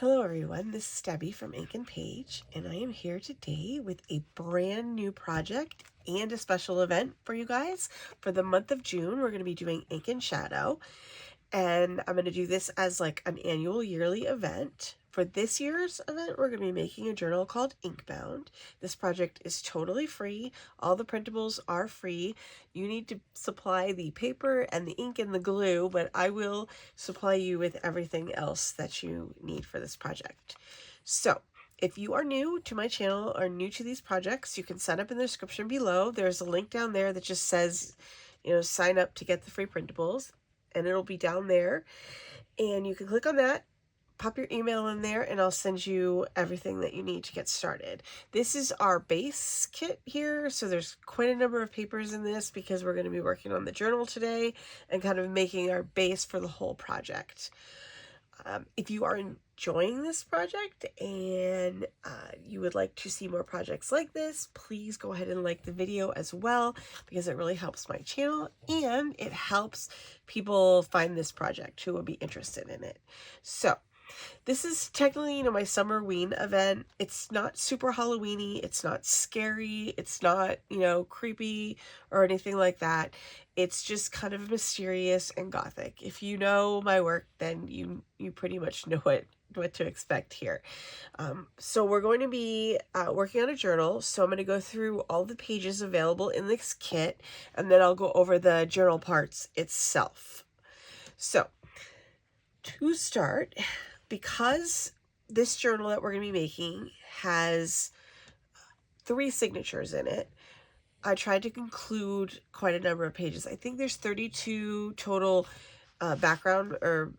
Hello everyone, this is Debbie from Ink and Page, and I am here today with a brand new project and a special event for you guys. For the month of June, we're going to be doing Ink and Shadow, and I'm going to do this as like an annual yearly event. For this year's event, we're going to be making a journal called Inkbound. This project is totally free. All the printables are free. You need to supply the paper and the ink and the glue, but I will supply you with everything else that you need for this project. So, if you are new to my channel or new to these projects, you can sign up in the description below. There's a link down there that just says, sign up to get the free printables, and it'll be down there. And you can click on that, pop your email in there, and I'll send you everything that you need to get started. This is our base kit here, so there's quite a number of papers in this because we're going to be working on the journal today and kind of making our base for the whole project. If you are enjoying this project and you would like to see more projects like this, please go ahead and like the video as well, because it really helps my channel and it helps people find this project who would be interested in it. So this is technically, my Summerween event. It's not super Halloween-y. It's not scary. It's not, creepy or anything like that. It's just kind of mysterious and gothic. If you know my work, then you pretty much know what to expect here. So we're going to be working on a journal. So I'm going to go through all the pages available in this kit, and then I'll go over the journal parts itself. So to start, because this journal that we're going to be making has 3 signatures in it, I tried to include quite a number of pages. I think there's 32 total background or,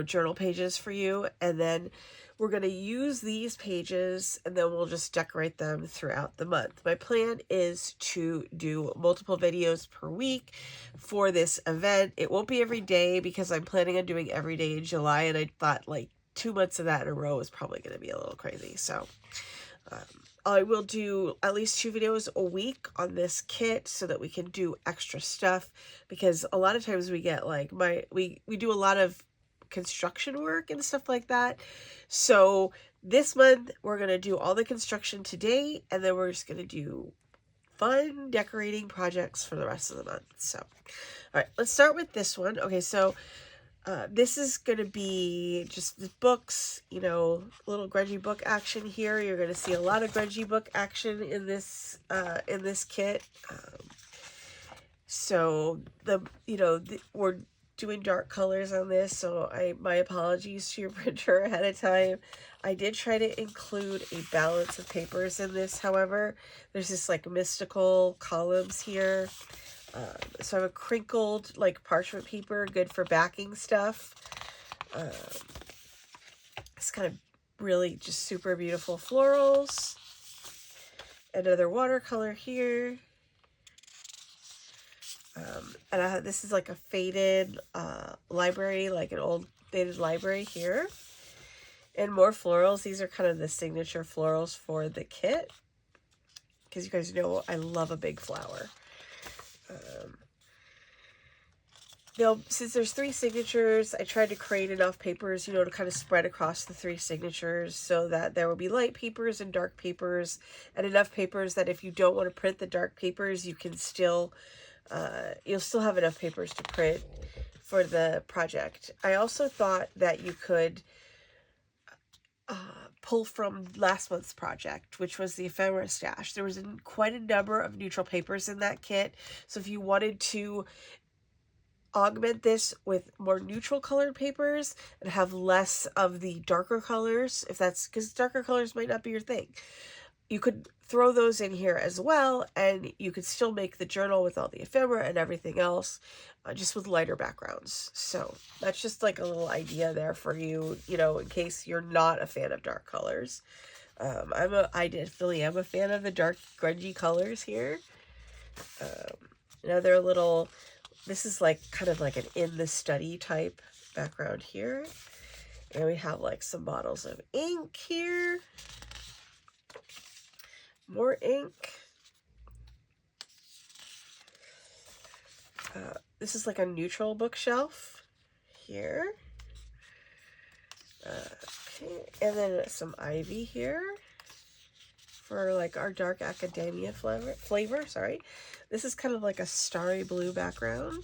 journal pages for you. And then we're going to use these pages and then we'll just decorate them throughout the month. My plan is to do multiple videos per week for this event. It won't be every day because I'm planning on doing every day in July, and I thought like 2 months of that in a row is probably going to be a little crazy. So I will do at least 2 videos a week on this kit so that we can do extra stuff, because a lot of times we get like we do a lot of construction work and stuff like that. So this month we're going to do all the construction today, and then we're just going to do fun decorating projects for the rest of the month. So all right, let's start with this one. Okay, so this is going to be just the books, little grungy book action here. You're going to see a lot of grungy book action in this kit. So we're doing dark colors on this, so my apologies to your printer ahead of time. I did try to include a balance of papers in this, however. There's this like mystical columns here. So I have a crinkled like parchment paper, good for backing stuff. It's kind of really just super beautiful florals. Another watercolor here. And this is like a faded library, like an old faded library here. And more florals. These are kind of the signature florals for the kit, because you guys know I love a big flower. Since there's 3 signatures, I tried to create enough papers, to kind of spread across the 3 signatures so that there will be light papers and dark papers, and enough papers that if you don't want to print the dark papers, you can still, you'll still have enough papers to print for the project. I also thought that you could pull from last month's project, which was the ephemera stash. There was quite a number of neutral papers in that kit, so if you wanted to augment this with more neutral colored papers and have less of the darker colors, because darker colors might not be your thing, you could throw those in here as well, and you could still make the journal with all the ephemera and everything else, just with lighter backgrounds. So that's just like a little idea there for you, in case you're not a fan of dark colors. I definitely am a fan of the dark grungy colors here. Another little, this is like kind of like an in the study type background here. And we have like some bottles of ink here. More ink. This is like a neutral bookshelf here. Okay, and then some ivy here for like our dark academia flavor, sorry. This is kind of like a starry blue background.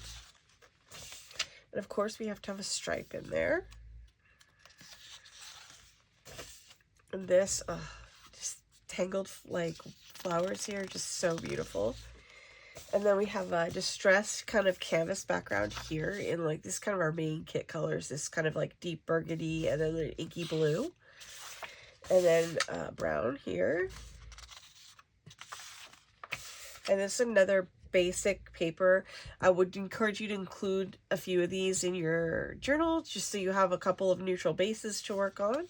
And of course we have to have a stripe in there. And this, just tangled like flowers here, just so beautiful. And then we have a distressed kind of canvas background here in like this kind of our main kit colors, this kind of like deep burgundy and then an inky blue. And then brown here. And this is another basic paper. I would encourage you to include a few of these in your journal just so you have a couple of neutral bases to work on.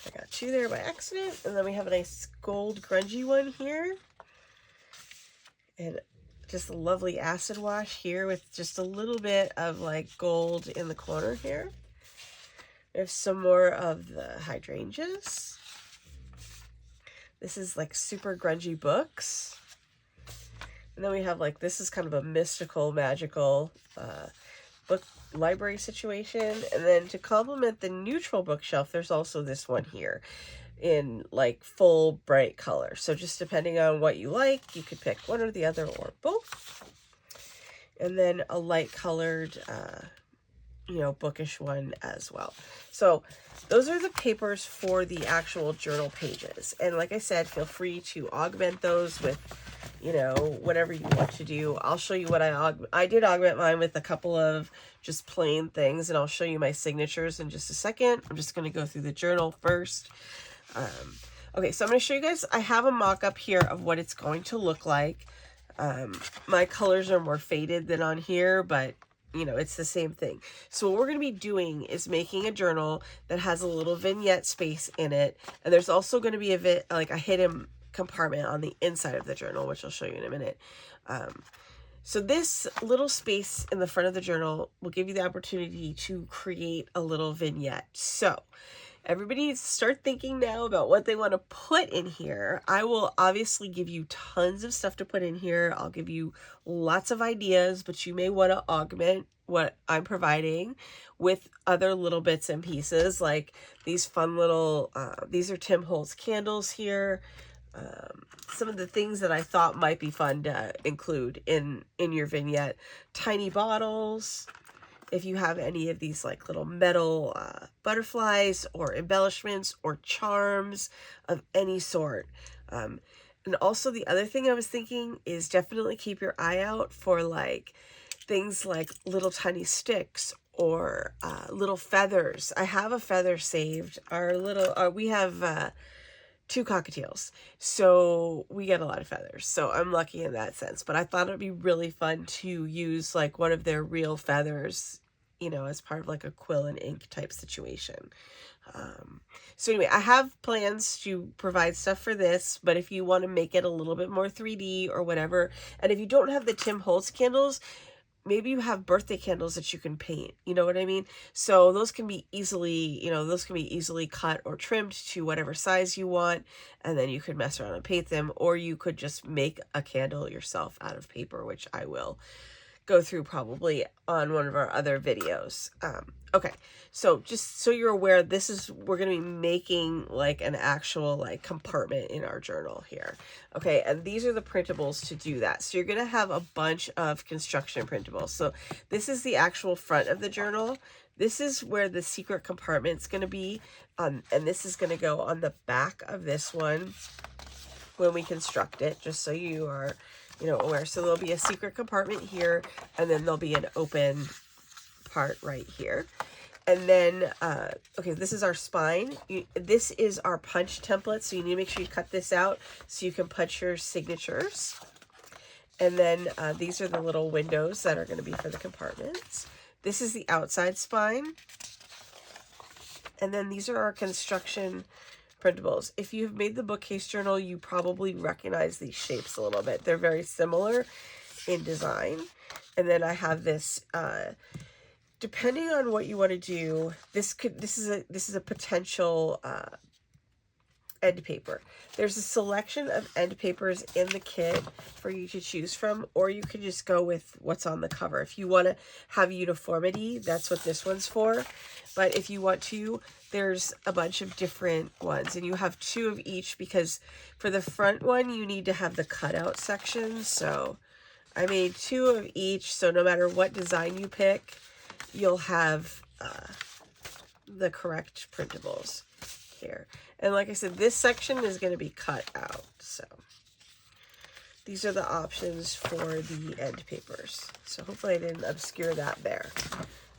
I got two there by accident. And then we have a nice gold grungy one here. And just a lovely acid wash here with just a little bit of like gold in the corner here. There's some more of the hydrangeas. This is like super grungy books. And then we have like, this is kind of a mystical, magical book library situation. And then to complement the neutral bookshelf, there's also this one here in like full bright color. So just depending on what you like, you could pick one or the other or both. And then a light colored, you know, bookish one as well. So those are the papers for the actual journal pages. And like I said, feel free to augment those with, you know, whatever you want to do. I'll show you what I did augment mine with a couple of just plain things, and I'll show you my signatures in just a second. I'm just going to go through the journal first. Okay, so I'm going to show you guys, I have a mock-up here of what it's going to look like. My colors are more faded than on here, but you know, it's the same thing. So what we're going to be doing is making a journal that has a little vignette space in it. And there's also going to be a hidden compartment on the inside of the journal, which I'll show you in a minute. So this little space in the front of the journal will give you the opportunity to create a little vignette. So everybody needs to start thinking now about what they want to put in here. I will obviously give you tons of stuff to put in here. I'll give you lots of ideas, but you may want to augment what I'm providing with other little bits and pieces, like these fun little, these are Tim Holtz candles here. Some of the things that I thought might be fun to include in your vignette. Tiny bottles. If you have any of these like little metal butterflies or embellishments or charms of any sort. And also the other thing I was thinking is definitely keep your eye out for like things like little tiny sticks or little feathers. I have a feather saved. We have 2 cockatiels, so we get a lot of feathers, so I'm lucky in that sense. But I thought it'd be really fun to use like one of their real feathers, you know, as part of like a quill and ink type situation. So anyway, I have plans to provide stuff for this, but if you want to make it a little bit more 3D or whatever, and if you don't have the Tim Holtz candles, maybe you have birthday candles that you can paint, you know what I mean? So those can be easily, you know, those can be easily cut or trimmed to whatever size you want, and then you could mess around and paint them, or you could just make a candle yourself out of paper, which I will go through probably on one of our other videos. Okay, so just so you're aware, we're going to be making like an actual like compartment in our journal here. Okay, and these are the printables to do that. So you're going to have a bunch of construction printables. So this is the actual front of the journal. This is where the secret compartment's going to be, and this is going to go on the back of this one when we construct it, just so you are, you know, aware. So there'll be a secret compartment here, and then there'll be an open part right here. And then, okay, this is our spine. This is our punch template, so you need to make sure you cut this out so you can punch your signatures. And then these are the little windows that are going to be for the compartments. This is the outside spine. And then these are our construction printables. If you've made the bookcase journal, you probably recognize these shapes a little bit. They're very similar in design. And then I have this, depending on what you want to do, this is a potential end paper. There's a selection of end papers in the kit for you to choose from, or you can just go with what's on the cover. If you want to have uniformity, that's what this one's for. But if you want to, there's a bunch of different ones, and you have 2 of each, because for the front one, you need to have the cutout section. So I made 2 of each, so no matter what design you pick, you'll have the correct printables here. And like I said, this section is going to be cut out. So these are the options for the end papers. So hopefully I didn't obscure that there.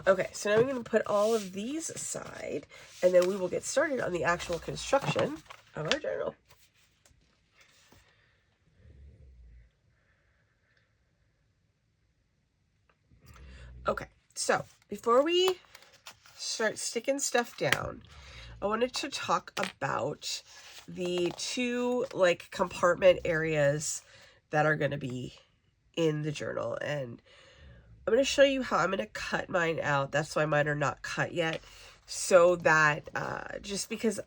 Okay, so now I'm going to put all of these aside, and then we will get started on the actual construction of our journal. Okay, so before we start sticking stuff down, I wanted to talk about the 2 like compartment areas that are going to be in the journal. And I'm going to show you how I'm going to cut mine out. That's why mine are not cut yet. So that just because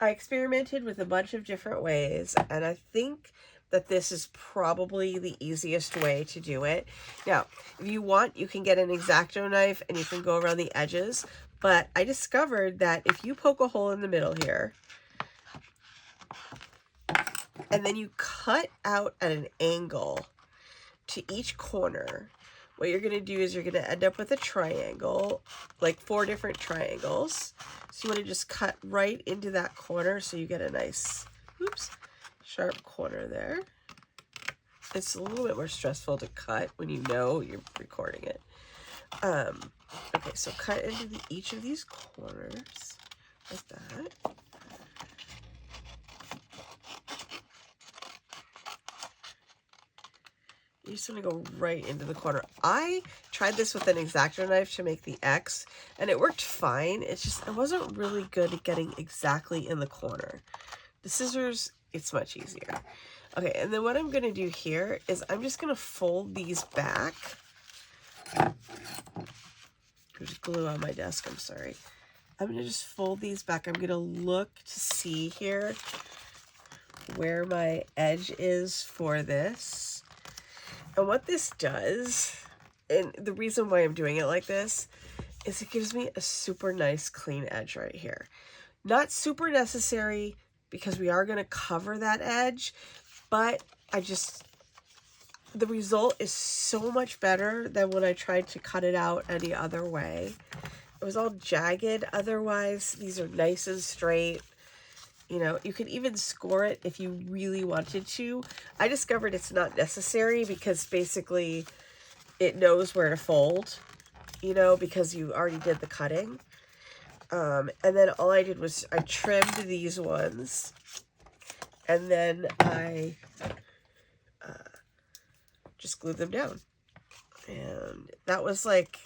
I experimented with a bunch of different ways, and I think that this is probably the easiest way to do it. Now, if you want, you can get an X-Acto knife and you can go around the edges, but I discovered that if you poke a hole in the middle here, and then you cut out at an angle to each corner, what you're going to do is you're going to end up with a triangle, like 4 different triangles. So you want to just cut right into that corner so you get a nice, oops, sharp corner there. It's a little bit more stressful to cut when you know you're recording it. Okay, so cut into each of these corners like that. You just want to go right into the corner. I tried this with an X-Acto knife to make the X, and it worked fine. It's just I wasn't really good at getting exactly in the corner. The scissors, it's much easier. Okay, and then what I'm going to do here is I'm just going to fold these back. There's glue on my desk, I'm sorry. I'm going to just fold these back. I'm going to look to see here where my edge is for this. And what this does, and the reason why I'm doing it like this, is it gives me a super nice clean edge right here. Not super necessary because we are going to cover that edge, but the result is so much better than when I tried to cut it out any other way. It was all jagged otherwise. These are nice and straight. You know, you could even score it if you really wanted to. I discovered it's not necessary because basically it knows where to fold, you know, because you already did the cutting. And then all I did was I trimmed these ones, and then I just glued them down. And that was like,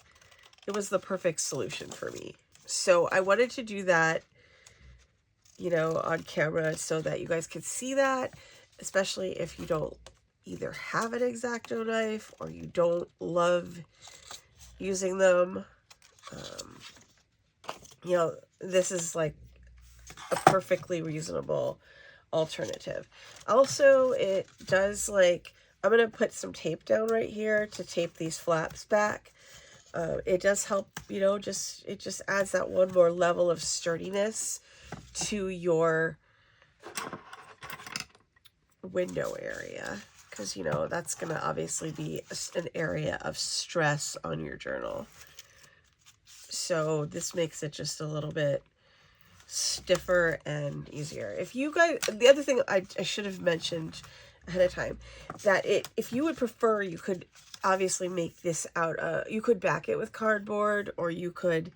it was the perfect solution for me. So I wanted to do that, you know, on camera so that you guys could see that, especially if you don't either have an X-Acto knife or you don't love using them. You know, this is like a perfectly reasonable alternative. Also, it does like, I'm going to put some tape down right here to tape these flaps back. It does help, you know, it just adds that one more level of sturdiness to your window area, because, you know, that's going to obviously be an area of stress on your journal. So this makes it just a little bit stiffer and easier. If you guys, the other thing I should have mentioned ahead of time, that if you would prefer, you could obviously make this out of, you could back it with cardboard, or you could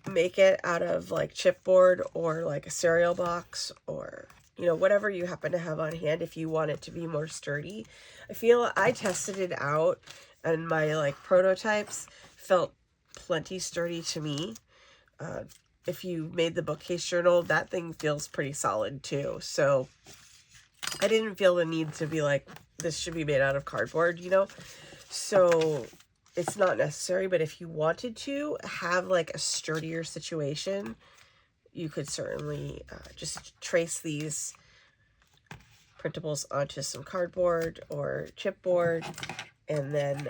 make it out of like chipboard or like a cereal box, or, you know, whatever you happen to have on hand if you want it to be more sturdy. I feel I tested it out and my like prototypes felt plenty sturdy to me. If you made the bookcase journal, that thing feels pretty solid too. So I didn't feel the need to be like, this should be made out of cardboard, you know? So it's not necessary, but if you wanted to have like a sturdier situation, you could certainly just trace these printables onto some cardboard or chipboard, and then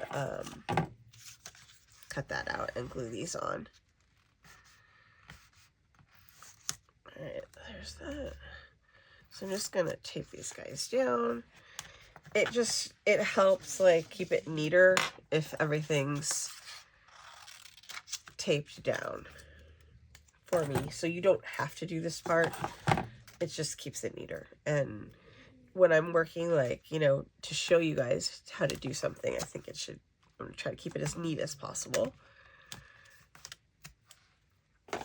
cut that out and glue these on. All right, there's that. So I'm just gonna tape these guys down. It helps like keep it neater if everything's taped down for me, so you don't have to do this part. It just keeps it neater. And when I'm working, like, you know, to show you guys how to do something, I think I'm gonna try to keep it as neat as possible. Okay,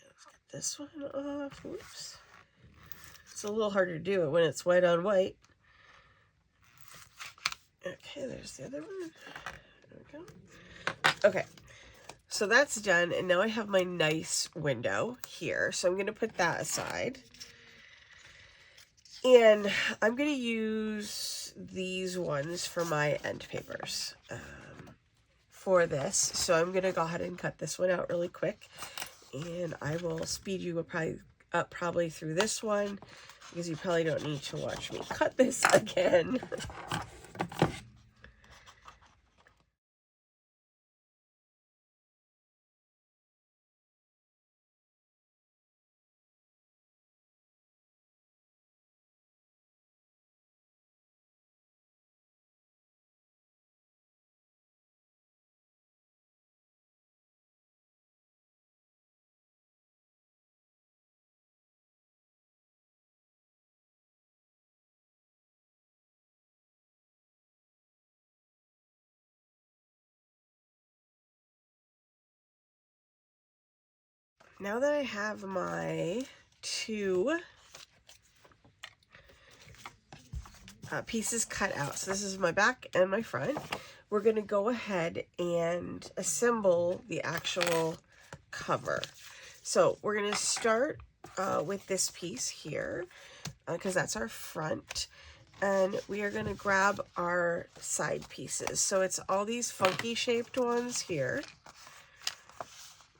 let's get this one off. Whoops. It's a little harder to do it when it's white on white. Okay, there's the other one. There we go. Okay, so that's done, and now I have my nice window here, so I'm going to put that aside. And I'm going to use these ones for my end papers for this. So I'm going to go ahead and cut this one out really quick, and I will speed you up probably through this one, because you probably don't need to watch me cut this again. Now that I have my two pieces cut out, so this is my back and my front, we're going to go ahead and assemble the actual cover. So we're going to start with this piece here, because that's our front, and we are going to grab our side pieces. So it's all these funky shaped ones here.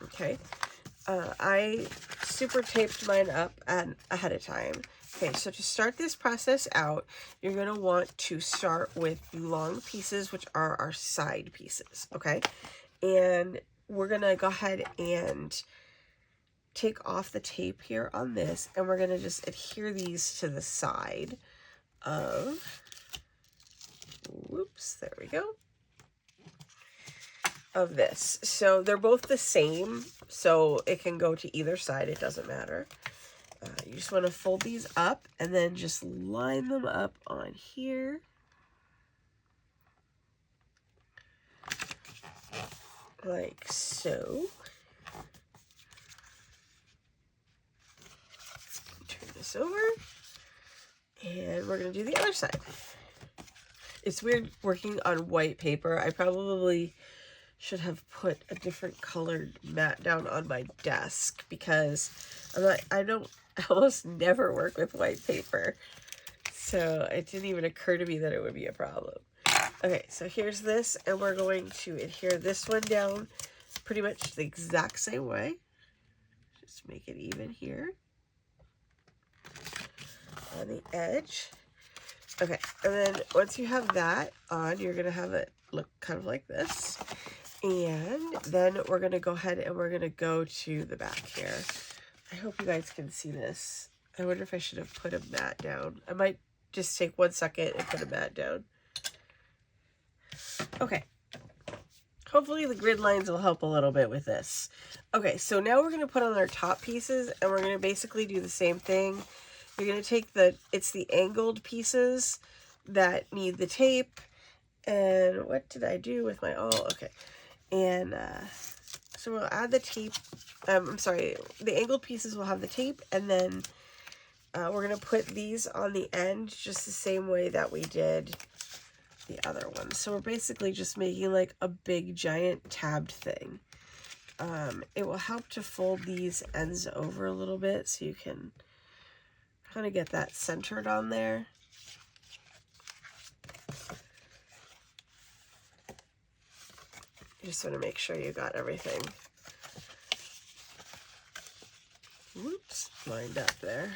Okay. I super taped mine up ahead of time. Okay, so to start this process out, you're going to want to start with the long pieces, which are our side pieces, okay? And we're going to go ahead and take off the tape here on this, and we're going to just adhere these to the side of, whoops, there we go, of this. So they're both the same, so it can go to either side, it doesn't matter. You just want to fold these up and then just line them up on here. Like so. Turn this over. And we're going to do the other side. It's weird working on white paper. I probably should have put a different colored mat down on my desk, because I almost never work with white paper. So it didn't even occur to me that it would be a problem. Okay, so here's this, and we're going to adhere this one down pretty much the exact same way. Just make it even here on the edge. Okay, and then once you have that on, you're going to have it look kind of like this. And then we're going to go ahead and we're going to go to the back here. I hope you guys can see this. I wonder if I should have put a mat down. I might just take 1 second and put a mat down. Okay. Hopefully the grid lines will help a little bit with this. Okay, so now we're going to put on our top pieces, and we're going to basically do the same thing. You're going to take it's the angled pieces that need the tape. And what did I do with my, okay. And so we'll add the tape, I'm sorry, the angled pieces will have the tape, and then we're going to put these on the end just the same way that we did the other one. So we're basically just making like a big giant tabbed thing. It will help to fold these ends over a little bit so you can kind of get that centered on there. You just want to make sure you got everything, whoops, lined up there.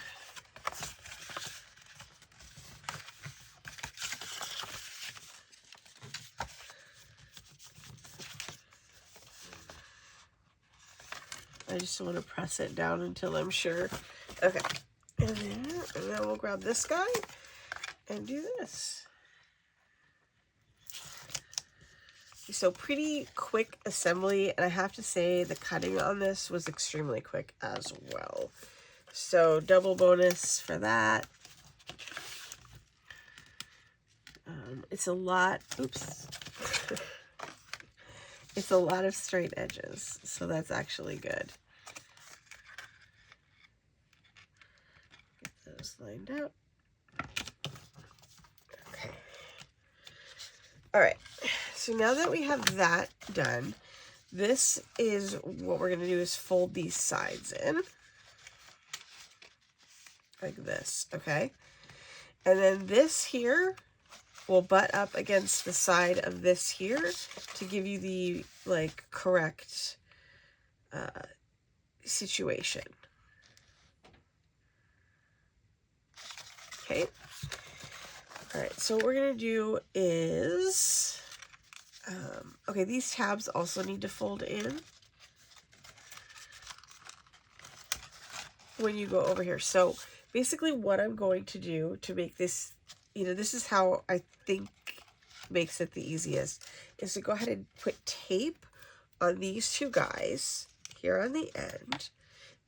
I just want to press it down until I'm sure. Okay, and then we'll grab this guy and do this. So pretty quick assembly, and I have to say the cutting on this was extremely quick as well. So double bonus for that. It's a lot, oops. It's a lot of straight edges, so that's actually good. Get those lined up. Okay. All right. So now that we have that done, this is what we're going to do is fold these sides in. Like this, okay? And then this here will butt up against the side of this here to give you the, like, correct situation. Okay? All right, so what we're going to do is... okay, these tabs also need to fold in when you go over here. So basically what I'm going to do to make this, you know, this is how I think makes it the easiest, is to go ahead and put tape on these two guys here on the end.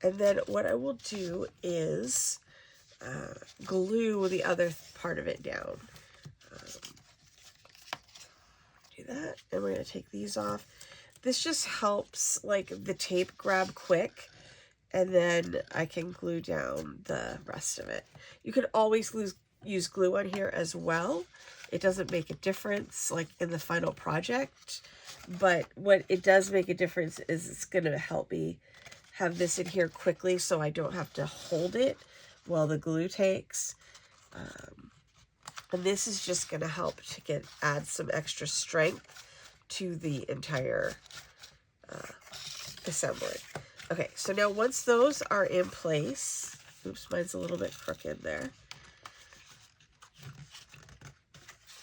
And then what I will do is glue the other part of it down. That, and we're going to take these off. This just helps like the tape grab quick, and then I can glue down the rest of it. You could always use glue on here as well. It doesn't make a difference like in the final project, but what it does make a difference is it's going to help me have this in here quickly so I don't have to hold it while the glue takes. And this is just going to help to add some extra strength to the entire assembly. Okay, so now once those are in place, oops, mine's a little bit crooked there.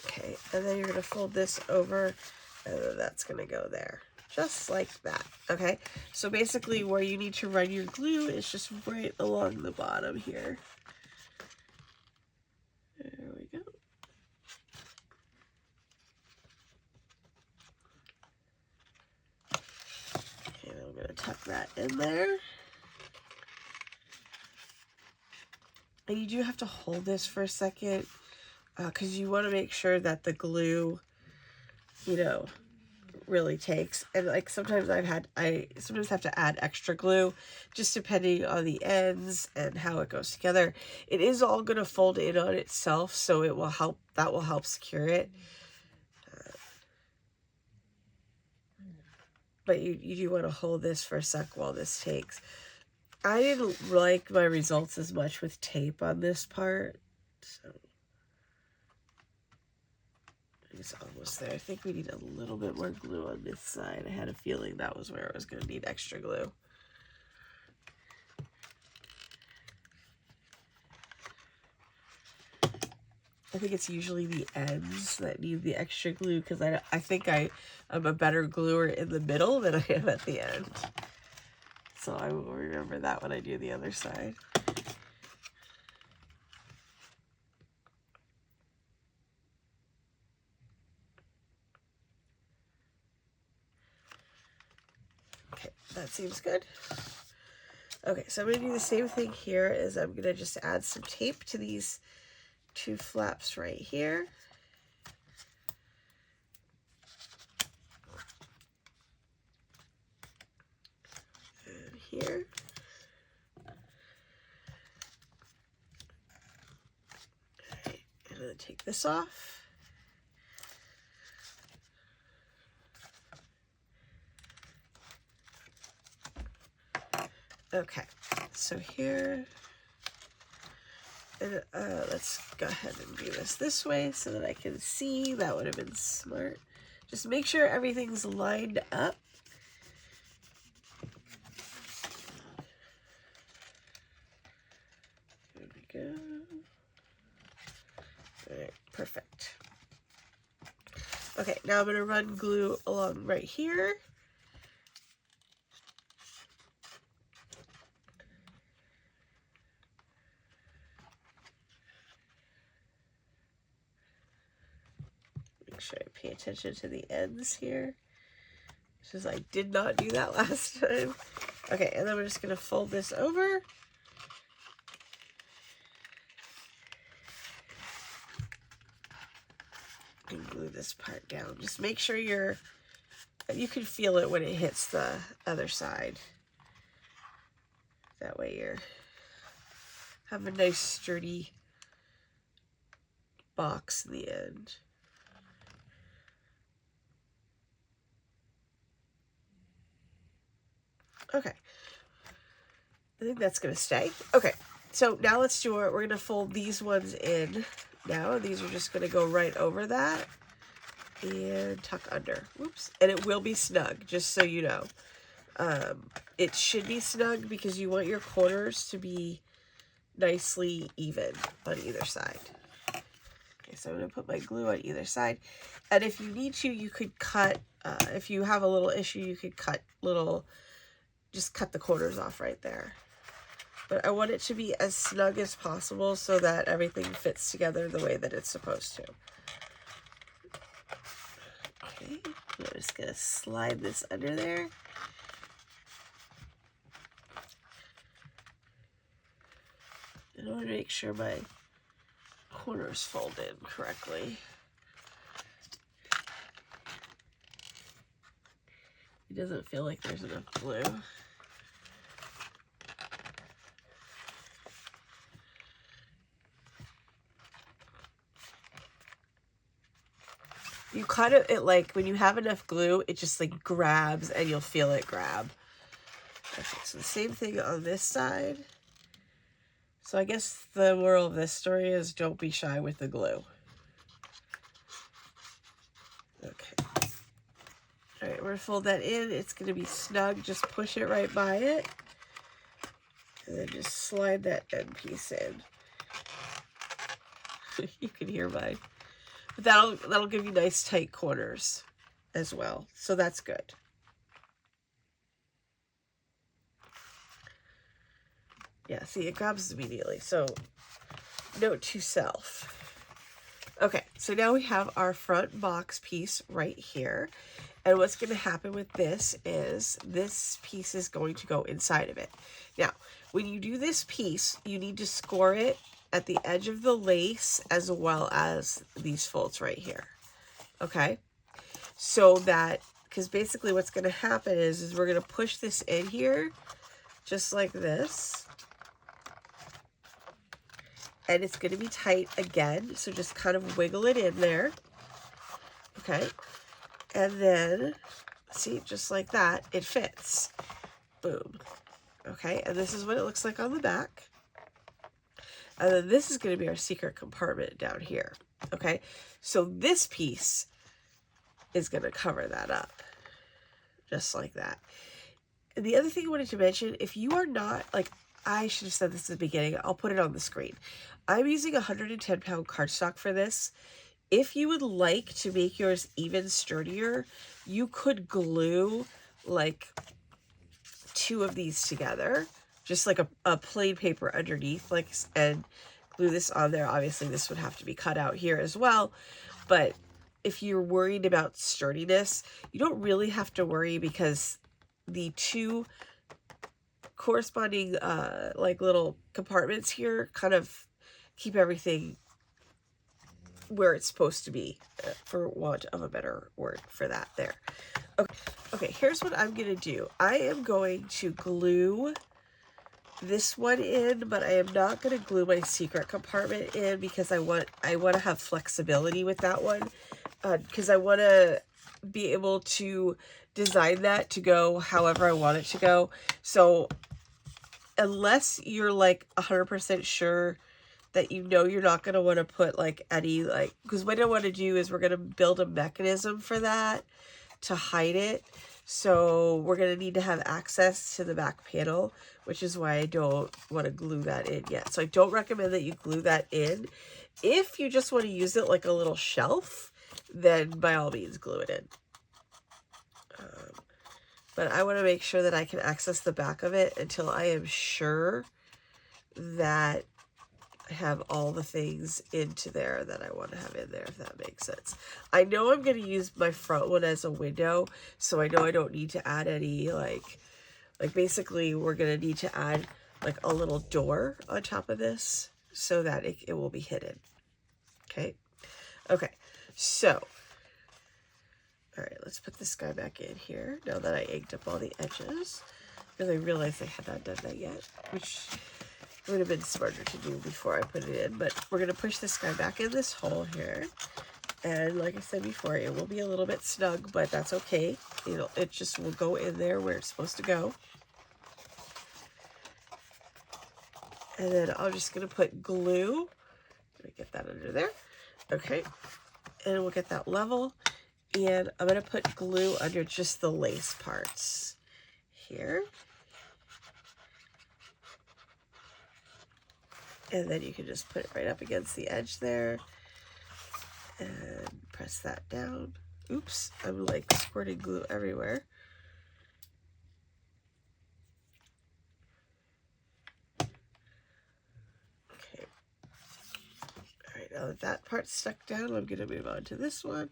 Okay, and then you're going to fold this over, and then that's going to go there, just like that. Okay, so basically where you need to run your glue is just right along the bottom here. There we go. And I'm going to tuck that in there. And you do have to hold this for a second because you want to make sure that the glue, you know, really takes. And like sometimes I sometimes have to add extra glue just depending on the ends and how it goes together. It is all going to fold in on itself, so it will help, that will help secure it. But you do want to hold this for a sec while this takes. I didn't like my results as much with tape on this part, so it's almost there. I think we need a little bit more glue on this side. I had a feeling that was where I was going to need extra glue. I think it's usually the ends that need the extra glue because I think I'm a better gluer in the middle than I am at the end. So I will remember that when I do the other side. Okay, that seems good. Okay, so I'm going to do the same thing here. Is I'm going to just add some tape to these two flaps right here. And here. Alright, I'm going to take this off. Okay, so here, and let's go ahead and do this way so that I can see. That would have been smart. Just make sure everything's lined up. There we go. All right, perfect. Okay, now I'm going to run glue along right here. Make sure I pay attention to the ends here, because I did not do that last time. Okay, and then we're just going to fold this over. And glue this part down. Just make sure you can feel it when it hits the other side. That way you have a nice sturdy box in the end. Okay, I think that's gonna stay. Okay, so now let's do it. We're gonna fold these ones in now. These are just gonna go right over that and tuck under. Whoops, and it will be snug, just so you know. It should be snug because you want your corners to be nicely even on either side. Okay, so I'm gonna put my glue on either side, and if you need to, you could cut. If you have a little issue, you could just cut the corners off right there. But I want it to be as snug as possible so that everything fits together the way that it's supposed to. Okay, I'm just gonna slide this under there. And I want to make sure my corners fold in correctly. It doesn't feel like there's enough glue. You kind of, like, when you have enough glue, it just like grabs and you'll feel it grab. Okay, so the same thing on this side. So I guess the moral of this story is don't be shy with the glue. Okay. All right, we're gonna fold that in. It's gonna be snug. Just push it right by it. And then just slide that end piece in. You can hear mine. But that'll give you nice tight corners as well. So that's good. Yeah, see, it grabs immediately. So note to self. Okay, so now we have our front box piece right here. And what's going to happen with this is this piece is going to go inside of it. Now, when you do this piece, you need to score it at the edge of the lace as well as these folds right here. Okay? So that, because basically what's going to happen is we're going to push this in here just like this. And it's going to be tight again, so just kind of wiggle it in there. Okay? And then, see, just like that, it fits. Boom. Okay, and this is what it looks like on the back. And then this is going to be our secret compartment down here. Okay, so this piece is going to cover that up. Just like that. And the other thing I wanted to mention, if you are not, like, I should have said this at the beginning. I'll put it on the screen. I'm using 110-pound cardstock for this. If you would like to make yours even sturdier, you could glue like 2 of these together, just like a plain paper underneath, like, and glue this on there. Obviously, this would have to be cut out here as well. But if you're worried about sturdiness, you don't really have to worry because the 2 corresponding like little compartments here kind of keep everything where it's supposed to be, for want of a better word for that there. Okay, here's what I'm going to do. I am going to glue this one in, but I am not going to glue my secret compartment in because I want to have flexibility with that one, because I want to be able to design that to go however I want it to go. So unless you're like 100% sure that you know you're not going to want to put like any, like, because what I want to do is we're going to build a mechanism for that to hide it. So we're going to need to have access to the back panel, which is why I don't want to glue that in yet. So I don't recommend that you glue that in. If you just want to use it like a little shelf, then by all means glue it in. But I want to make sure that I can access the back of it until I am sure that I have all the things into there that I want to have in there, if that makes sense. I know I'm going to use my front one as a window, so I know I don't need to add any, like basically we're going to need to add like a little door on top of this so that it will be hidden. Okay. Okay. So, all right, let's put this guy back in here now that I inked up all the edges, because I realized I had not done that yet, which would have been smarter to do before I put it in. But we're going to push this guy back in this hole here. And like I said before, it will be a little bit snug, but that's okay. It just will go in there where it's supposed to go. And then I'm just going to put glue. Let me get that under there. Okay. And we'll get that level. And I'm going to put glue under just the lace parts here. And then you can just put it right up against the edge there. And press that down. Oops, I'm like squirting glue everywhere. Okay. All right, now that that part's stuck down, I'm going to move on to this one.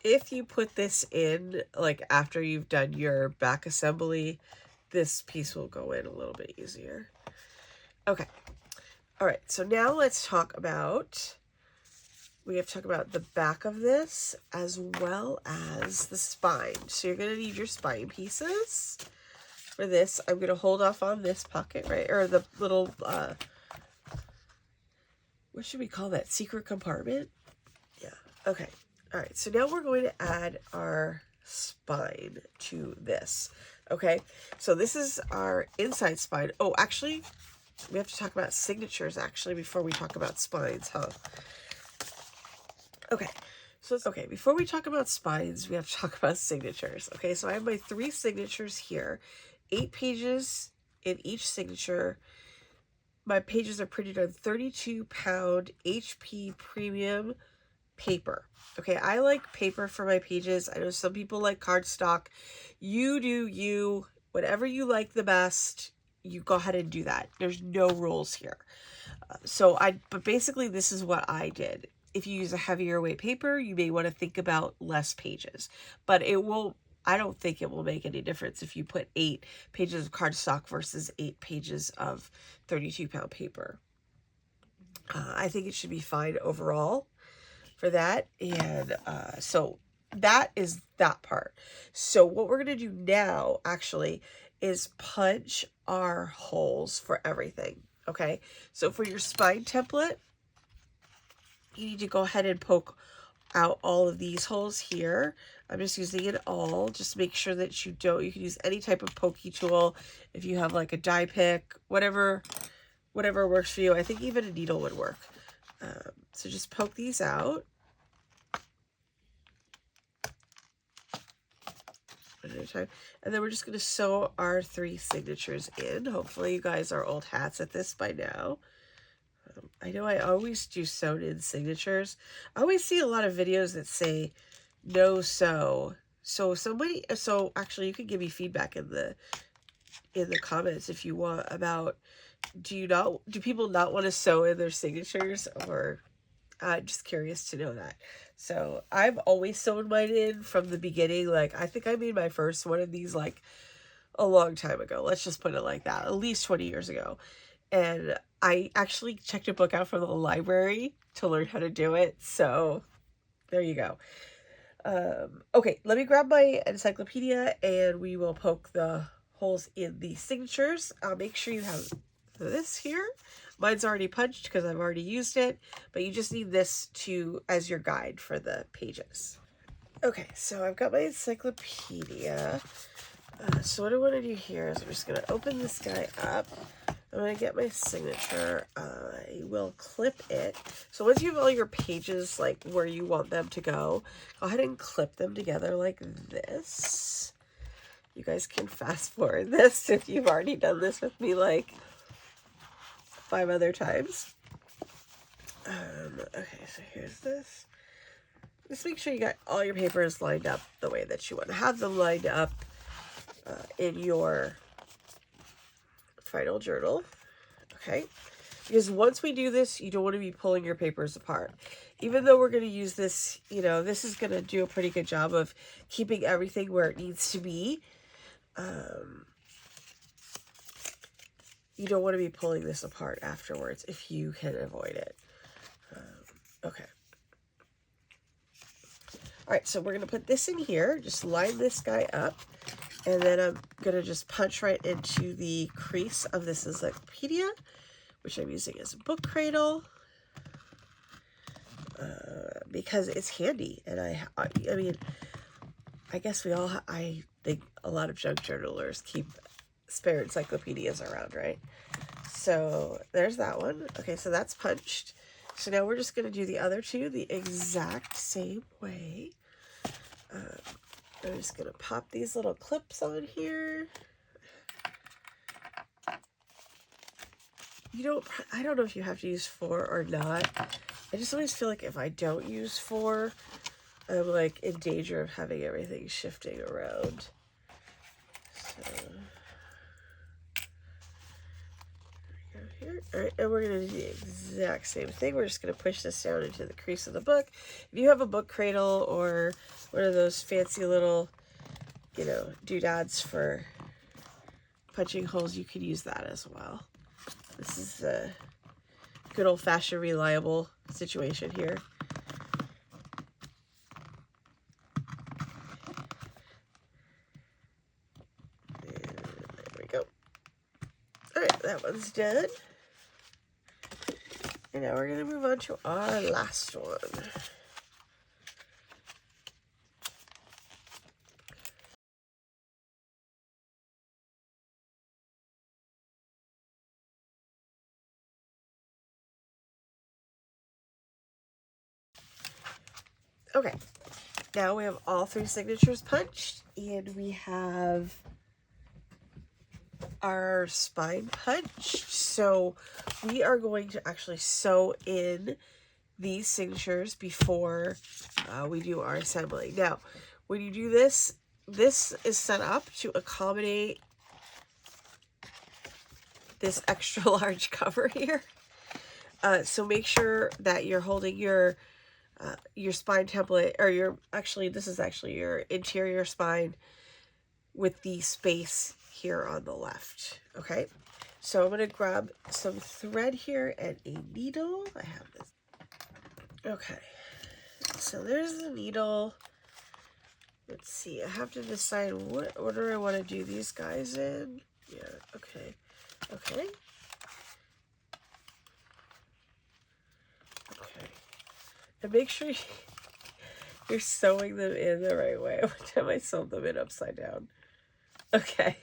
If you put this in, like after you've done your back assembly, this piece will go in a little bit easier. Okay. All right. So now let's talk about, we have to talk about the back of this as well as the spine. So you're going to need your spine pieces for this. I'm going to hold off on this pocket, right? Or the little, what should we call that? Secret compartment? Yeah. Okay. All right, so now we're going to add our spine to this, okay? So this is our inside spine. Oh, actually, we have to talk about signatures, actually, before we talk about spines, huh? Okay, so, okay, before we talk about spines, we have to talk about signatures, okay? So I have my 3 signatures here, 8 pages in each signature. My pages are printed on 32-pound HP premium paper. Okay, I like paper for my pages. I know some people like cardstock. You do you. Whatever you like the best, you go ahead and do that. There's no rules here. But basically this is what I did. If you use a heavier weight paper, you may want to think about less pages. But it will, I don't think it will make any difference if you put 8 pages of cardstock versus 8 pages of 32-pound paper. I think it should be fine overall for that. And so that is that part. So what we're going to do now actually is punch our holes for everything. Okay, so for your spine template, you need to go ahead and poke out all of these holes here. I'm just using it all. Just make sure that you can use any type of pokey tool. If you have like a die pick, whatever works for you. I think even a needle would work. So just poke these out. At a time. And then we're just going to sew our 3 signatures in. Hopefully you guys are old hats at this by now. I know I always do sewn in signatures. I always see a lot of videos that say no sew. So actually you can give me feedback in the comments if you want about, do people not want to sew in their signatures, or I'm just curious to know that. So I've always sewn mine in from the beginning. Like, I think I made my first one of these like a long time ago. Let's just put it like that. At least 20 years ago. And I actually checked a book out from the library to learn how to do it. So there you go. Okay, let me grab my encyclopedia and we will poke the holes in the signatures. Make sure you have this here. Mine's already punched because I've already used it, but you just need this as your guide for the pages. Okay, so I've got my encyclopedia. So what I want to do here is I'm just going to open this guy up. I'm going to get my signature. I will clip it. So once you have all your pages like where you want them to go ahead and clip them together like this. You guys can fast forward this if you've already done this with me like 5 other times. Okay, so here's this. Just make sure you got all your papers lined up the way that you want to have them lined up in your final journal. Okay, because once we do this, you don't want to be pulling your papers apart. Even though we're going to use this, you know, this is going to do a pretty good job of keeping everything where it needs to be. You don't want to be pulling this apart afterwards if you can avoid it. Okay. All right, so we're going to put this in here. Just line this guy up. And then I'm going to just punch right into the crease of this encyclopedia, which I'm using as a book cradle. Because it's handy. And I mean, I guess I think a lot of junk journalers keep spare encyclopedias around, right? So there's that one. Okay, so that's punched. So now we're just going to do the other two the exact same way. I'm just going to pop these little clips on here. I don't know if you have to use 4 or not. I just always feel like if I don't use 4, I'm like in danger of having everything shifting around. So, here. All right, and we're going to do the exact same thing. We're just going to push this down into the crease of the book. If you have a book cradle or one of those fancy little, you know, doodads for punching holes, you could use that as well. This is a good old-fashioned reliable situation here. And there we go. All right, that one's done. And now we're going to move on to our last one. Okay, now we have all 3 signatures punched, and we have our spine punched. So we are going to actually sew in these signatures before we do our assembly. Now, when you do this, this is set up to accommodate this extra large cover here. So make sure that you're holding your spine template, or this is actually your interior spine with the space here on the left. Okay, so I'm going to grab some thread here and a needle. I have this. Okay, so there's the needle. Let's see, I have to decide what order I want to do these guys in. Yeah, okay. Okay. Okay. And make sure you're sewing them in the right way. One time I sewed them in upside down. Okay.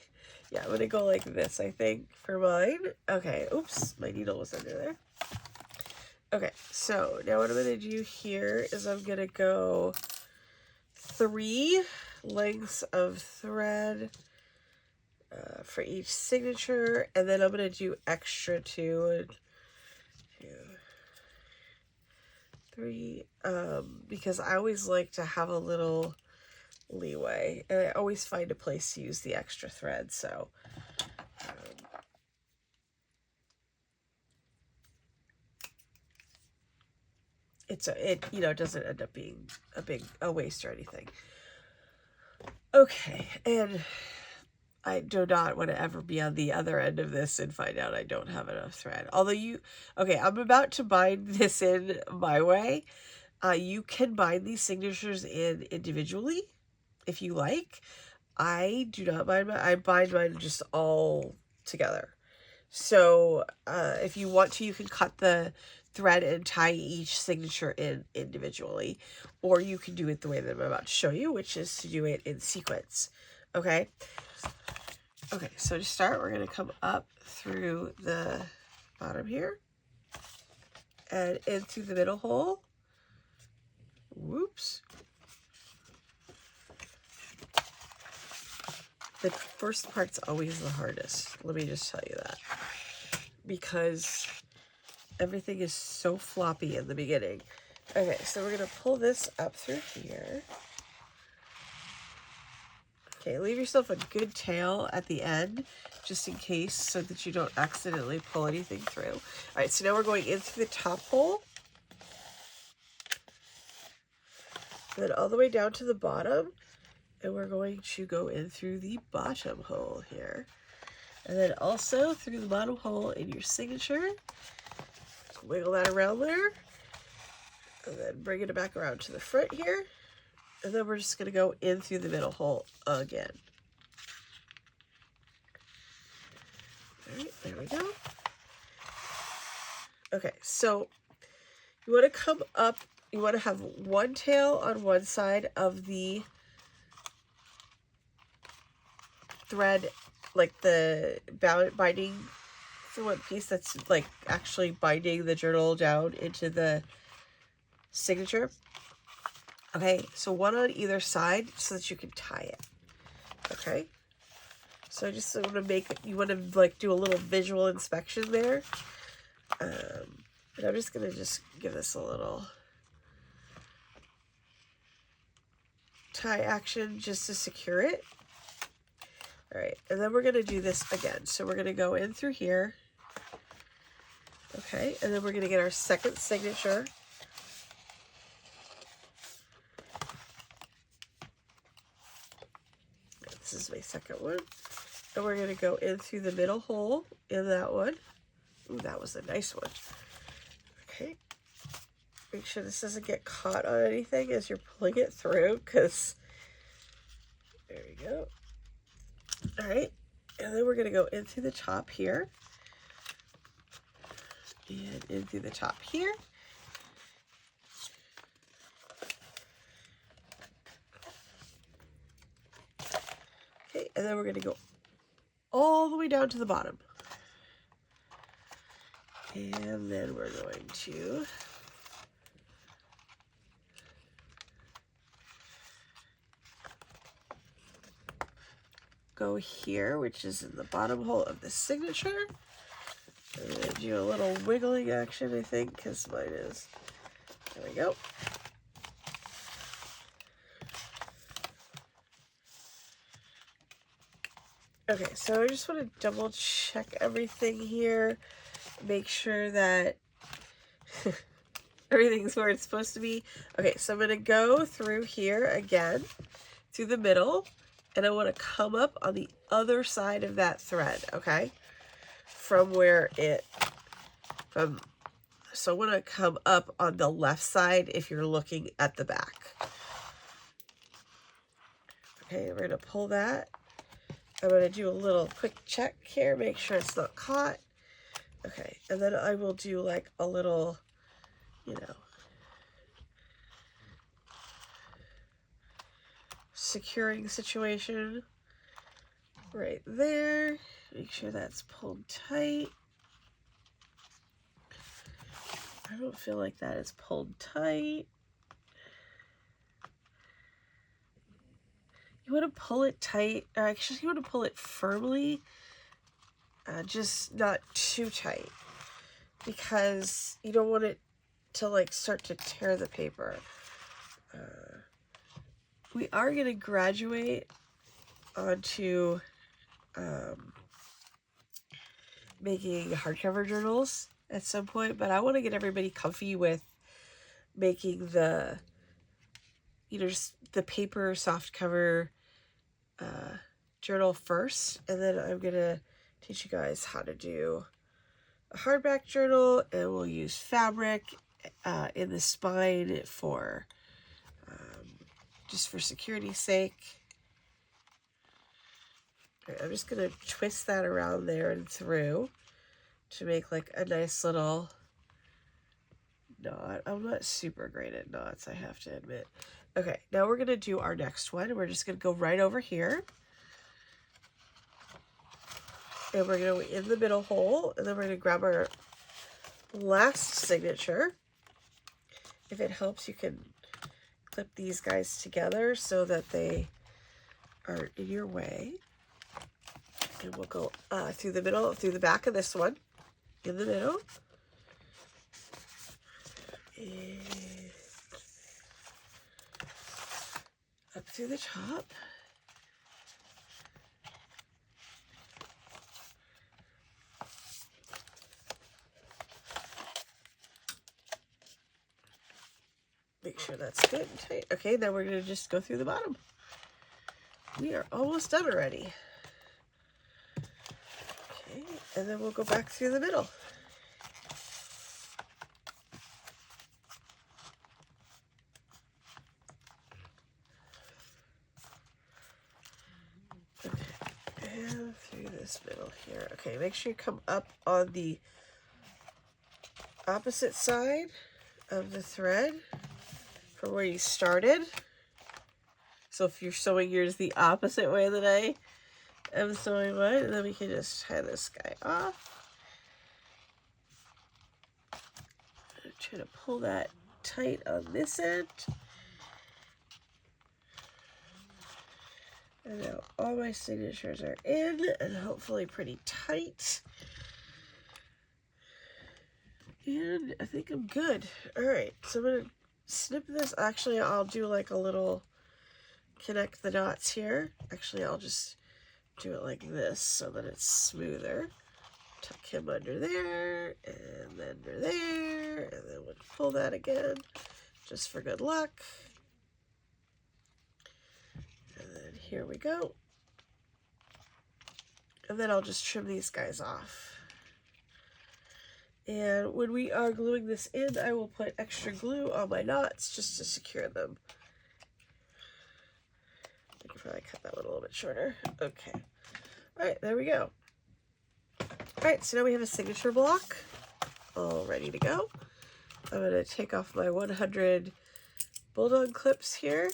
Yeah, I'm going to go like this, I think, for mine. Okay. Oops, my needle was under there. Okay, so now what I'm going to do here is I'm going to go 3 lengths of thread for each signature, and then I'm going to do extra 2, 3, because I always like to have a little leeway, and I always find a place to use the extra thread, so it you know, doesn't end up being a waste or anything. Okay, and I do not want to ever be on the other end of this and find out I don't have enough thread. Although okay, I'm about to bind this in my way. You can bind these signatures in individually if you like. I do not bind I bind mine just all together. So if you want to, you can cut the thread and tie each signature in individually, or you can do it the way that I'm about to show you, which is to do it in sequence. Okay. Okay, so to start, we're going to come up through the bottom here and in through the middle hole. Whoops. The first part's always the hardest. Let me just tell you that. Because everything is so floppy in the beginning. Okay, so we're going to pull this up through here. Okay, leave yourself a good tail at the end, just in case, so that you don't accidentally pull anything through. All right, so now we're going in through the top hole. Then all the way down to the bottom. And we're going to go in through the bottom hole here. And then also through the bottom hole in your signature. Wiggle that around there. And then bring it back around to the front here. And then we're just going to go in through the middle hole again. All right, there we go. Okay, so you want to come up, you want to have one tail on one side of the thread, like the binding for one piece that's like actually binding the journal down into the signature. Okay, so one on either side so that you can tie it. Okay, so I just want to make, you want to like do a little visual inspection there. And I'm just going to just give this a little tie action just to secure it. All right, and then we're going to do this again. So we're going to go in through here. Okay, and then we're going to get our second signature. This is my second one. And we're going to go in through the middle hole in that one. Ooh, that was a nice one. Okay. Make sure this doesn't get caught on anything as you're pulling it through, because there we go. All right. And then we're going to go in through the top here. And in through the top here. Okay, and then we're going to go all the way down to the bottom. And then we're going to go here, which is in the bottom hole of the signature. I'm going to do a little wiggling action, I think, because mine is. There we go. Okay, so I just want to double check everything here. Make sure that everything's where it's supposed to be. Okay, so I'm going to go through here again, through the middle, and I want to come up on the other side of that thread, okay? From where it, so I want to come up on the left side if you're looking at the back. Okay, we're going to pull that. I'm going to do a little quick check here, make sure it's not caught. Okay, and then I will do like a little, you know, securing situation right there. Make sure that's pulled tight. I don't feel like that is pulled tight. You want to pull it tight, or actually you want to pull it firmly, just not too tight, because you don't want it to like start to tear the paper. We are going to graduate onto making hardcover journals at some point, but I want to get everybody comfy with making the, you know, just the paper soft cover journal first, and then I'm going to teach you guys how to do a hardback journal, and we'll use fabric in the spine for just for security's sake. Right, I'm just going to twist that around there and through to make like a nice little knot. I'm not super great at knots, I have to admit. Okay, now we're going to do our next one. We're just going to go right over here. And we're going to go in the middle hole, and then we're going to grab our last signature. If it helps, you can clip these guys together so that they aren't in your way. And we'll go through the middle, through the back of this one, in the middle. And up through the top. Make sure that's good and tight. Okay, then we're going to just go through the bottom. We are almost done already. Okay, and then we'll go back through the middle. Okay, and through this middle here. Okay, make sure you come up on the opposite side of the thread from where you started. So if you're sewing yours the opposite way that I am sewing mine, and then we can just tie this guy off. I'm trying to pull that tight on this end. And now all my signatures are in and hopefully pretty tight. And I think I'm good. All right, so I'm going to snip this. Actually, I'll do like a little connect the dots here. Actually, I'll just do it like this so that it's smoother. Tuck him under there and under there, and then we'll pull that again just for good luck. And then here we go. And then I'll just trim these guys off. And when we are gluing this in, I will put extra glue on my knots just to secure them. I could probably cut that one a little bit shorter. Okay. All right, there we go. All right, so now we have a signature block all ready to go. I'm going to take off my 100 bulldog clips here.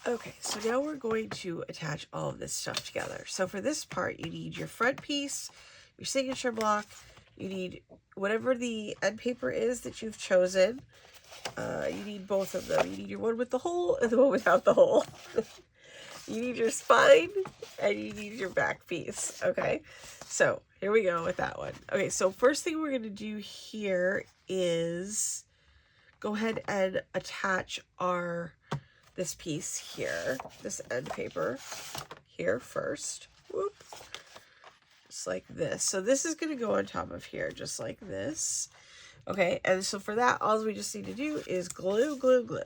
Okay, so now we're going to attach all of this stuff together. So for this part, you need your front piece, your signature block, you need whatever the end paper is that you've chosen. You need both of them. You need your one with the hole and the one without the hole. You need your spine and you need your back piece, okay? So here we go with that one. Okay, so first thing we're going to do here is go ahead and attach this piece here, this end paper here first. Whoop. Just like this. So this is going to go on top of here, just like this. Okay, and so for that, all we just need to do is glue, glue, glue.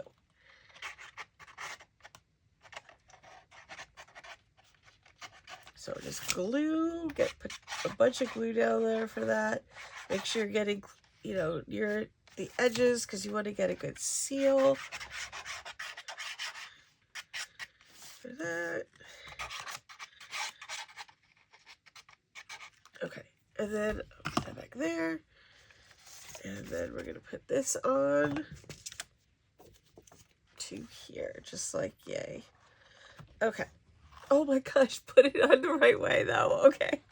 So just glue, put a bunch of glue down there for that. Make sure you're getting, near the edges because you want to get a good seal. For that. Okay, and then I'll put that back there. And then we're going to put this on to here, just like yay. Okay. Oh my gosh, put it on the right way though. Okay.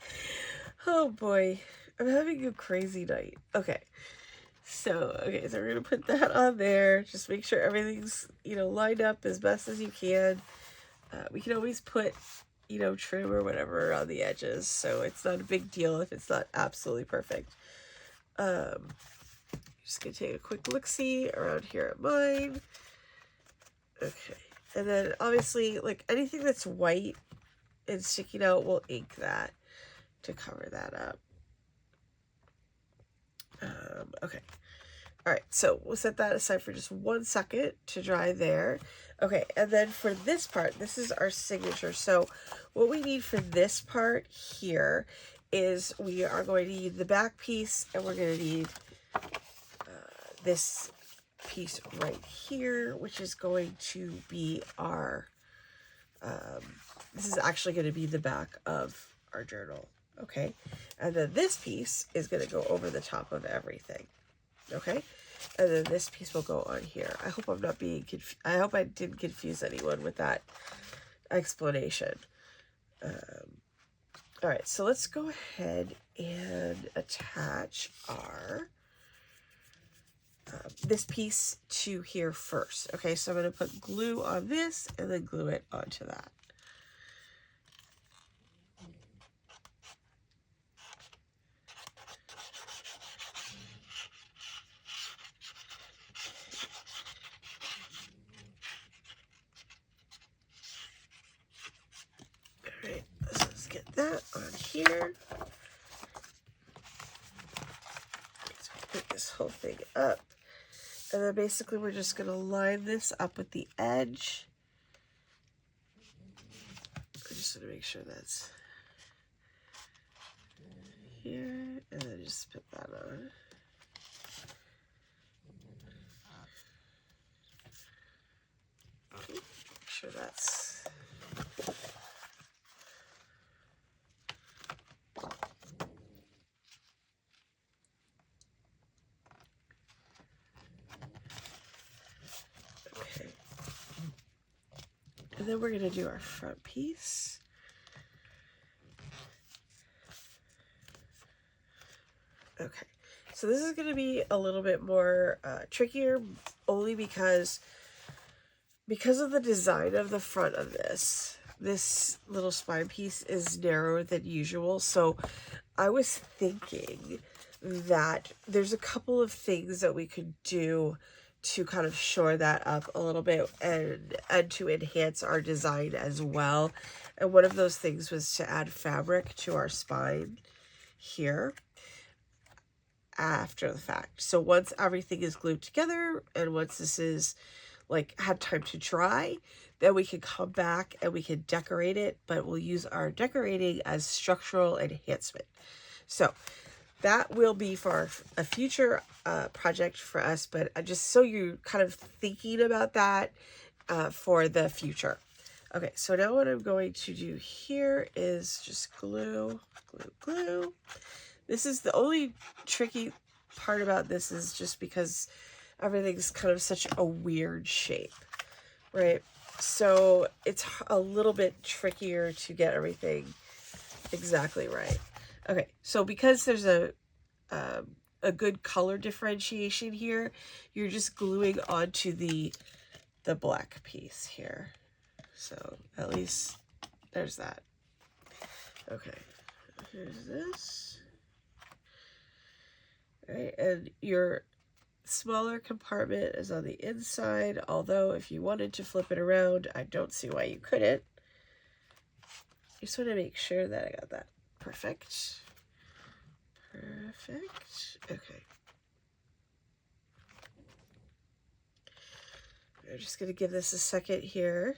Oh boy, I'm having a crazy night. Okay. So we're going to put that on there. Just make sure everything's, lined up as best as you can. We can always put, trim or whatever on the edges, so it's not a big deal if it's not absolutely perfect. Just gonna take a quick look-see around here at mine. Okay, and then obviously, like anything that's white and sticking out, we'll ink that to cover that up. Okay. All right, so we'll set that aside for just 1 second to dry there. Okay, and then for this part, this is our signature. So what we need for this part here is we are going to need the back piece, and we're going to need this piece right here, which is going to be our, this is actually going to be the back of our journal. Okay. And then this piece is going to go over the top of everything. Okay. And then this piece will go on here. I hope I'm not being confused. I hope I didn't confuse anyone with that explanation. All right, so let's go ahead and attach our this piece to here first. Okay, so I'm going to put glue on this and then glue it onto that. All right, let's get that on here. Let's pick this whole thing up. And then basically we're just going to line this up with the edge. I just want to make sure that's here. And then just put that on. Make sure that's... And then we're going to do our front piece. Okay, so this is going to be a little bit more trickier, only because of the design of the front of this. This little spine piece is narrower than usual, so I was thinking that there's a couple of things that we could do to kind of shore that up a little bit and to enhance our design as well. And one of those things was to add fabric to our spine here after the fact. So once everything is glued together and once this is like had time to dry, then we can come back and we can decorate it, but we'll use our decorating as structural enhancement. So that will be for a future project for us, but just so you're kind of thinking about that for the future. Okay, so now what I'm going to do here is just glue, glue, glue. This is the only tricky part about this is just because everything's kind of such a weird shape, right? So it's a little bit trickier to get everything exactly right. Okay, so because there's a good color differentiation here, you're just gluing onto the black piece here. So at least there's that. Okay, here's this. All right, and your smaller compartment is on the inside, although if you wanted to flip it around, I don't see why you couldn't. Just want to make sure that I got that perfect. Perfect. Okay. I'm just going to give this a second here.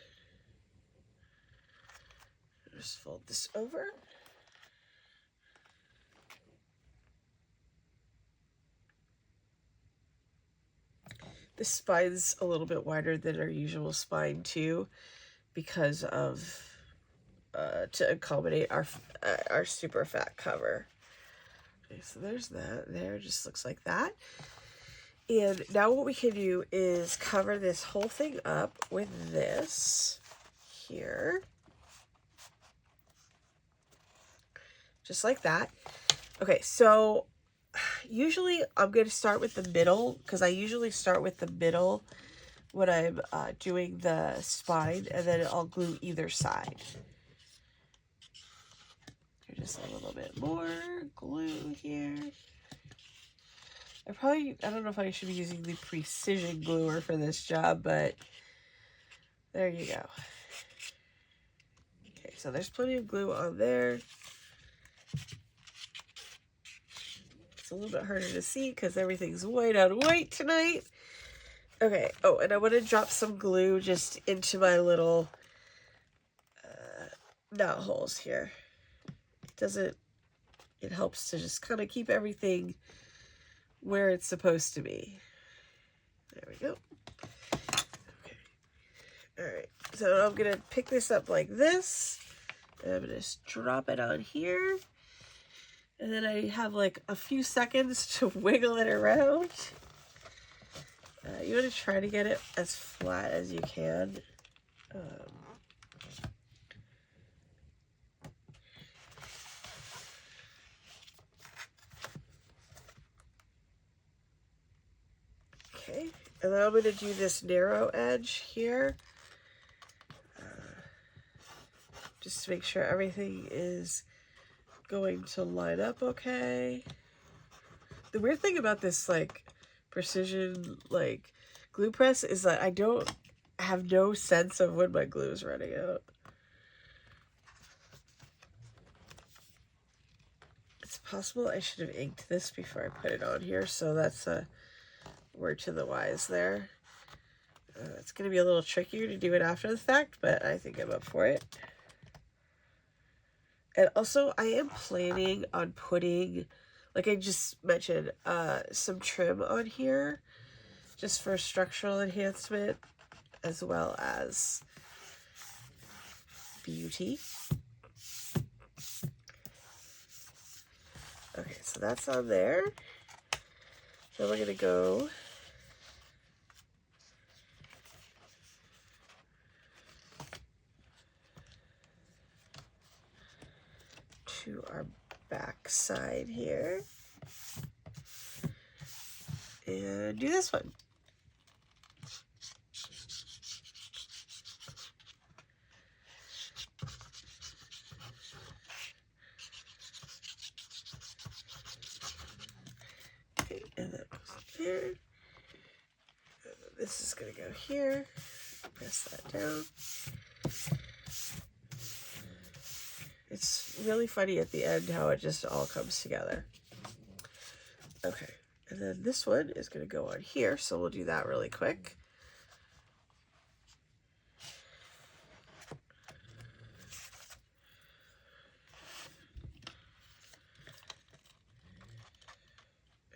Just fold this over. This spine's a little bit wider than our usual spine too, because of to accommodate our super fat cover. Okay, so there's that. There, just looks like that. And now what we can do is cover this whole thing up with this here. Just like that. Okay, so usually I'm going to start with the middle, because I usually start with the middle when I'm doing the spine, and then I'll glue either side. Just a little bit more glue here. I don't know if I should be using the precision gluer for this job, but there you go. Okay, so there's plenty of glue on there. It's a little bit harder to see because everything's white on white tonight. Okay, oh, and I want to drop some glue just into my little knot holes here. It helps to just kind of keep everything where it's supposed to be. There we go. Okay. Alright, so I'm going to pick this up like this. And I'm going to just drop it on here. And then I have like a few seconds to wiggle it around. You want to try to get it as flat as you can. Okay, and then I'm going to do this narrow edge here. Just to make sure everything is going to line up okay. The weird thing about this like precision like glue press is that I don't have no sense of when my glue is running out. It's possible I should have inked this before I put it on here, so that's a word to the wise there. It's going to be a little trickier to do it after the fact, but I think I'm up for it. And also, I am planning on putting, like I just mentioned, some trim on here, just for structural enhancement, as well as beauty. Okay, so that's on there. Then we're going to go to our back side here and do this one. Okay, and that goes here. This is going to go here. Press that down. It's really funny at the end how it just all comes together. Okay, and then this one is going to go on here, so we'll do that really quick.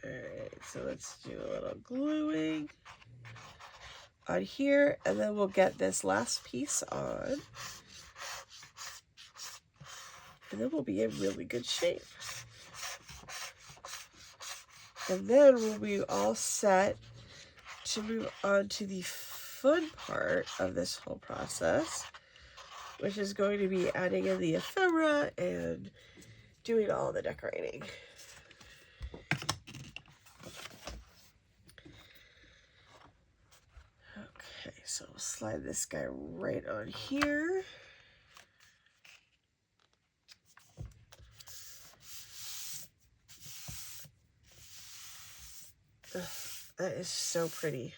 Alright, so let's do a little gluing on here, and then we'll get this last piece on. And then we'll be in really good shape. And then we'll be all set to move on to the fun part of this whole process, which is going to be adding in the ephemera and doing all the decorating. Okay, so we'll slide this guy right on here. That is so pretty.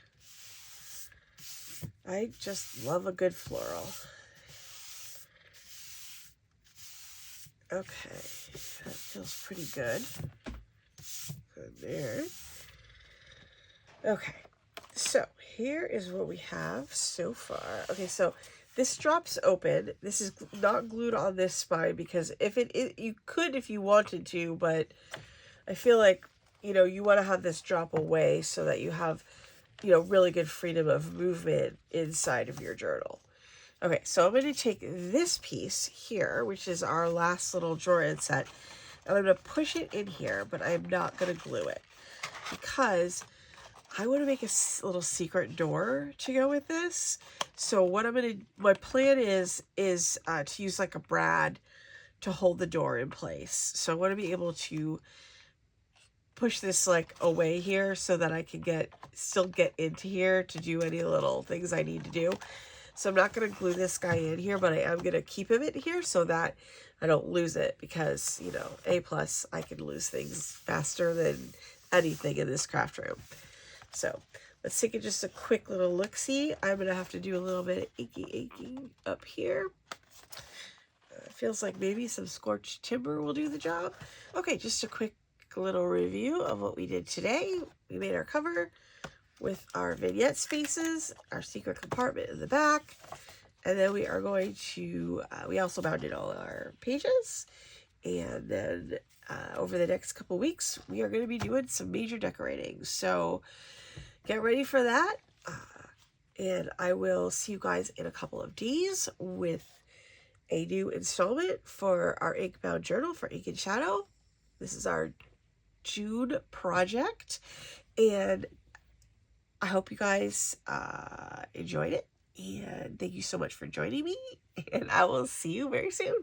I just love a good floral. Okay, that feels pretty good. Good there. Okay, so here is what we have so far. Okay, so this drops open. This is not glued on this spine because you could if you wanted to, but I feel like, you know, you want to have this drop away so that you have, you know, really good freedom of movement inside of your journal. Okay, so I'm going to take this piece here, which is our last little drawer inset, and I'm going to push it in here, but I'm not going to glue it because I want to make a little secret door to go with this. So what my plan is to use like a brad to hold the door in place. So I want to be able to push this like away here so that I can still get into here to do any little things I need to do. So I'm not going to glue this guy in here, but I am going to keep him in here so that I don't lose it because, you know, A+, I can lose things faster than anything in this craft room. So let's take just a quick little look-see. I'm going to have to do a little bit of inking up here. Feels like maybe some scorched timber will do the job. Okay, just a quick little review of what we did today. We made our cover with our vignette spaces, our secret compartment in the back, and then we are going to, we also bounded all our pages, and then over the next couple weeks, we are going to be doing some major decorating. So get ready for that. And I will see you guys in a couple of days with a new installment for our Inkbound journal for Ink and Shadow. This is our June project, and I hope you guys enjoyed it. And thank you so much for joining me, and I will see you very soon.